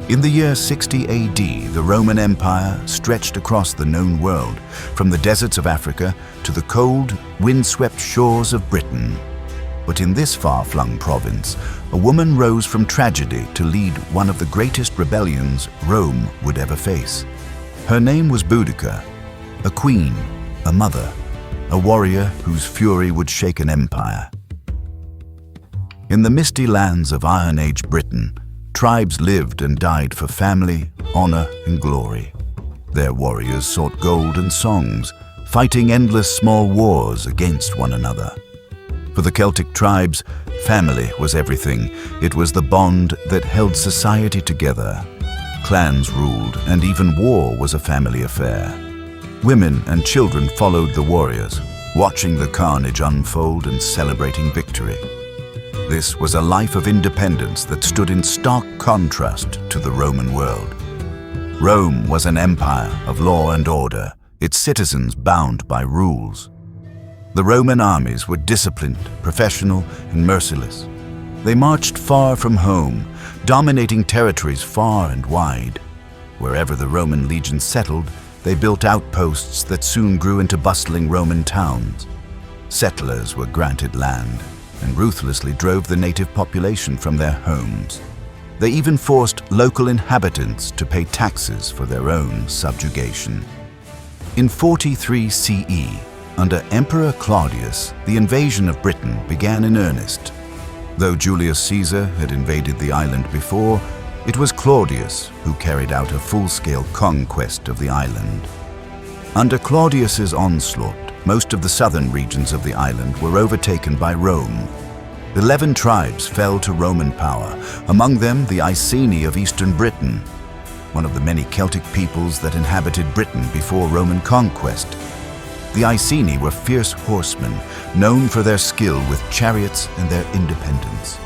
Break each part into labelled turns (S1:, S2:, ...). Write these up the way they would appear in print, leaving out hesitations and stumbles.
S1: In the year 60 AD, the Roman Empire stretched across the known world, from the deserts of Africa to the cold, windswept shores of Britain. But in this far-flung province, a woman rose from tragedy to lead one of the greatest rebellions Rome would ever face. Her name was Boudica, a queen, a mother, a warrior whose fury would shake an empire. In the misty lands of Iron Age Britain, tribes lived and died for family, honor, and glory. Their warriors sought gold and songs, fighting endless small wars against one another. For the Celtic tribes, family was everything. It was the bond that held society together. Clans ruled, and even war was a family affair. Women and children followed the warriors, watching the carnage unfold and celebrating victory. This was a life of independence that stood in stark contrast to the Roman world. Rome was an empire of law and order, its citizens bound by rules. The Roman armies were disciplined, professional, and merciless. They marched far from home, dominating territories far and wide. Wherever the Roman legions settled, they built outposts that soon grew into bustling Roman towns. Settlers were granted land and ruthlessly drove the native population from their homes. They even forced local inhabitants to pay taxes for their own subjugation. In 43 CE, under Emperor Claudius, the invasion of Britain began in earnest. Though Julius Caesar had invaded the island before, it was Claudius who carried out a full-scale conquest of the island. Under Claudius's onslaught, most of the southern regions of the island were overtaken by Rome. 11 tribes fell to Roman power, among them the Iceni of eastern Britain, one of the many Celtic peoples that inhabited Britain before Roman conquest. The Iceni were fierce horsemen, known for their skill with chariots and their independence.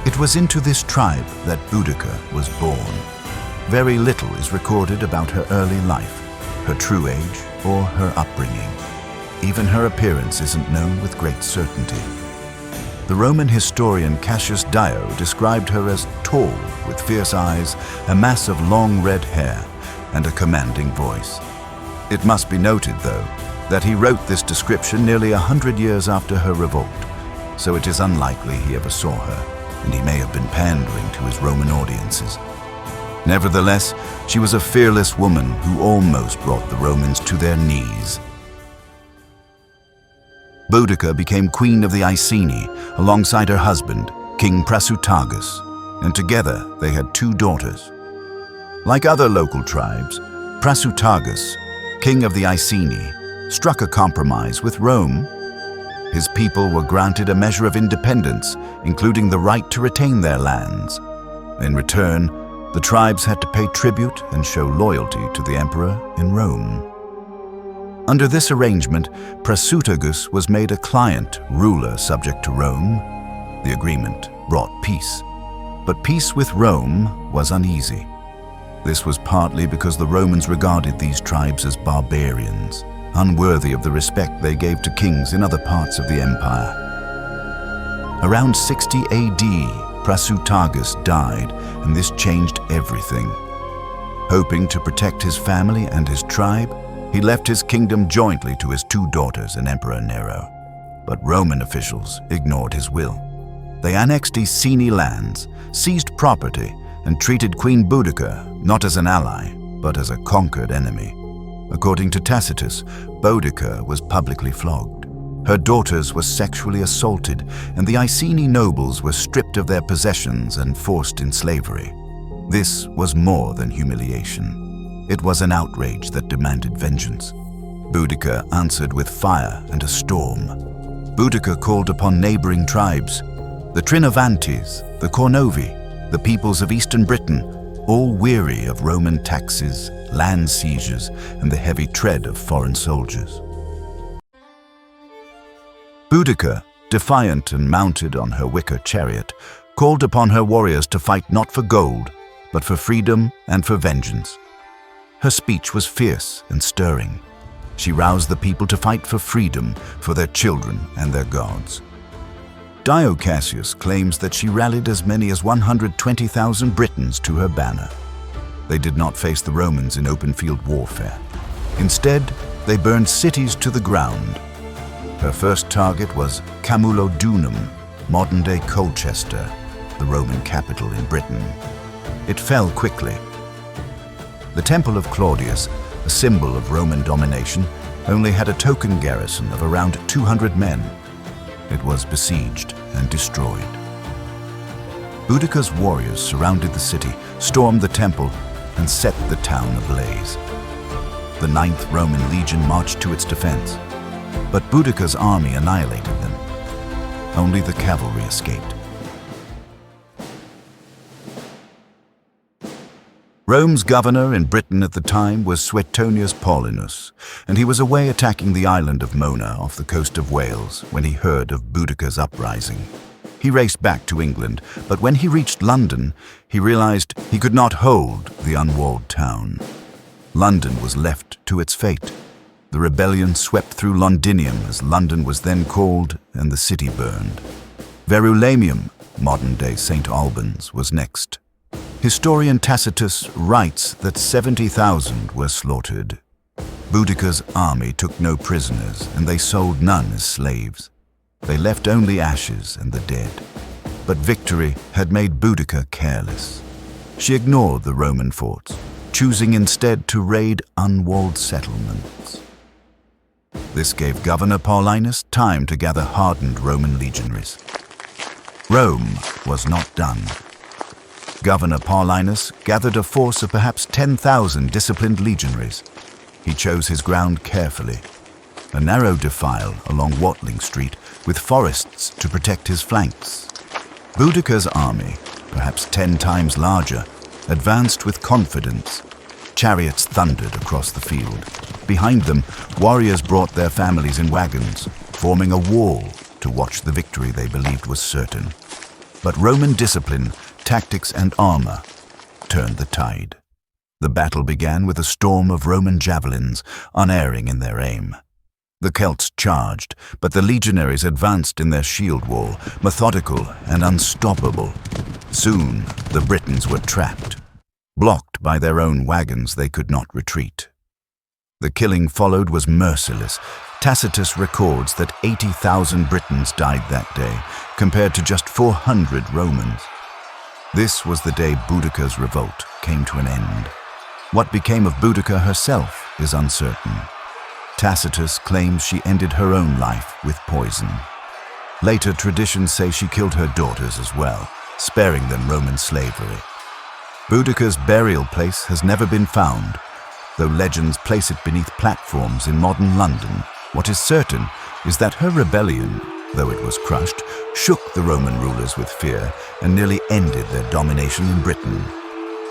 S1: It was into this tribe that Boudica was born. Very little is recorded about her early life, her true age, or her upbringing. Even her appearance isn't known with great certainty. The Roman historian Cassius Dio described her as tall, with fierce eyes, a mass of long red hair, and a commanding voice. It must be noted, though, that he wrote this description nearly 100 years after her revolt, so it is unlikely he ever saw her, and he may have been pandering to his Roman audiences. Nevertheless, she was a fearless woman who almost brought the Romans to their knees. Boudica became queen of the Iceni alongside her husband, King Prasutagus, and together they had 2 daughters. Like other local tribes, Prasutagus, king of the Iceni, struck a compromise with Rome. His people were granted a measure of independence, including the right to retain their lands. In return, the tribes had to pay tribute and show loyalty to the emperor in Rome. Under this arrangement, Prasutagus was made a client ruler subject to Rome. The agreement brought peace. But peace with Rome was uneasy. This was partly because the Romans regarded these tribes as barbarians, unworthy of the respect they gave to kings in other parts of the empire. Around 60 AD, Prasutagus died, and this changed everything. Hoping to protect his family and his tribe, he left his kingdom jointly to his 2 daughters and Emperor Nero. But Roman officials ignored his will. They annexed Iceni lands, seized property, and treated Queen Boudica not as an ally, but as a conquered enemy. According to Tacitus, Boudica was publicly flogged. Her daughters were sexually assaulted, and the Iceni nobles were stripped of their possessions and forced in slavery. This was more than humiliation. It was an outrage that demanded vengeance. Boudica answered with fire and a storm. Boudica called upon neighboring tribes, the Trinovantes, the Cornovi, the peoples of eastern Britain, all weary of Roman taxes, land seizures, and the heavy tread of foreign soldiers. Boudica, defiant and mounted on her wicker chariot, called upon her warriors to fight not for gold, but for freedom and for vengeance. Her speech was fierce and stirring. She roused the people to fight for freedom, for their children and their gods. Dio Cassius claims that she rallied as many as 120,000 Britons to her banner. They did not face the Romans in open field warfare. Instead, they burned cities to the ground. Her first target was Camulodunum, modern-day Colchester, the Roman capital in Britain. It fell quickly. The Temple of Claudius, a symbol of Roman domination, only had a token garrison of around 200 men. It was besieged and destroyed. Boudica's warriors surrounded the city, stormed the temple, and set the town ablaze. The 9th Roman legion marched to its defense, but Boudica's army annihilated them. Only the cavalry escaped. Rome's governor in Britain at the time was Suetonius Paulinus, and he was away attacking the island of Mona off the coast of Wales when he heard of Boudica's uprising. He raced back to England, but when he reached London, he realized he could not hold the unwalled town. London was left to its fate. The rebellion swept through Londinium, as London was then called, and the city burned. Verulamium, modern-day St. Albans, was next. Historian Tacitus writes that 70,000 were slaughtered. Boudica's army took no prisoners, and they sold none as slaves. They left only ashes and the dead. But victory had made Boudica careless. She ignored the Roman forts, choosing instead to raid unwalled settlements. This gave Governor Paulinus time to gather hardened Roman legionaries. Rome was not done. Governor Paulinus gathered a force of perhaps 10,000 disciplined legionaries. He chose his ground carefully, a narrow defile along Watling Street with forests to protect his flanks. Boudica's army, perhaps 10 times larger, advanced with confidence. Chariots thundered across the field. Behind them, warriors brought their families in wagons, forming a wall to watch the victory they believed was certain. But Roman discipline, tactics, and armor turned the tide. The battle began with a storm of Roman javelins, unerring in their aim. The Celts charged, but the legionaries advanced in their shield wall, methodical and unstoppable. Soon, the Britons were trapped. Blocked by their own wagons, they could not retreat. The killing followed was merciless. Tacitus records that 80,000 Britons died that day, compared to just 400 Romans. This was the day Boudica's revolt came to an end. What became of Boudica herself is uncertain. Tacitus claims she ended her own life with poison. Later traditions say she killed her daughters as well, sparing them Roman slavery. Boudica's burial place has never been found, though legends place it beneath platforms in modern London. What is certain is that her rebellion, though it was crushed, shook the Roman rulers with fear and nearly ended their domination in Britain.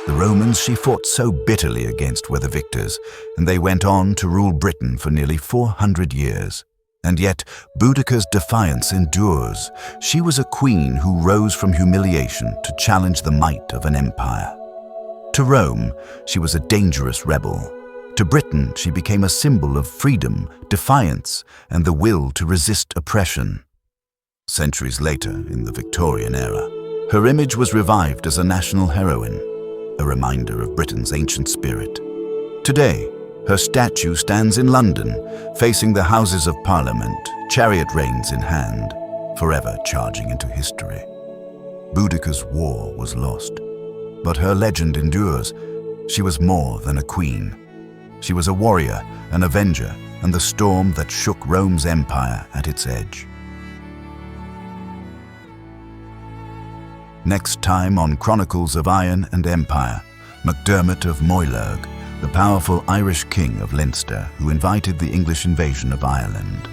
S1: The Romans she fought so bitterly against were the victors, and they went on to rule Britain for nearly 400 years. And yet, Boudica's defiance endures. She was a queen who rose from humiliation to challenge the might of an empire. To Rome, she was a dangerous rebel. To Britain, she became a symbol of freedom, defiance, and the will to resist oppression. Centuries later, in the Victorian era, her image was revived as a national heroine, a reminder of Britain's ancient spirit. Today, her statue stands in London, facing the Houses of Parliament, chariot reins in hand, forever charging into history. Boudica's war was lost, but her legend endures. She was more than a queen. She was a warrior, an avenger, and the storm that shook Rome's empire at its edge. Next time on Chronicles of Iron and Empire, MacDermot of Moylurg, the powerful Irish king of Leinster who invited the English invasion of Ireland.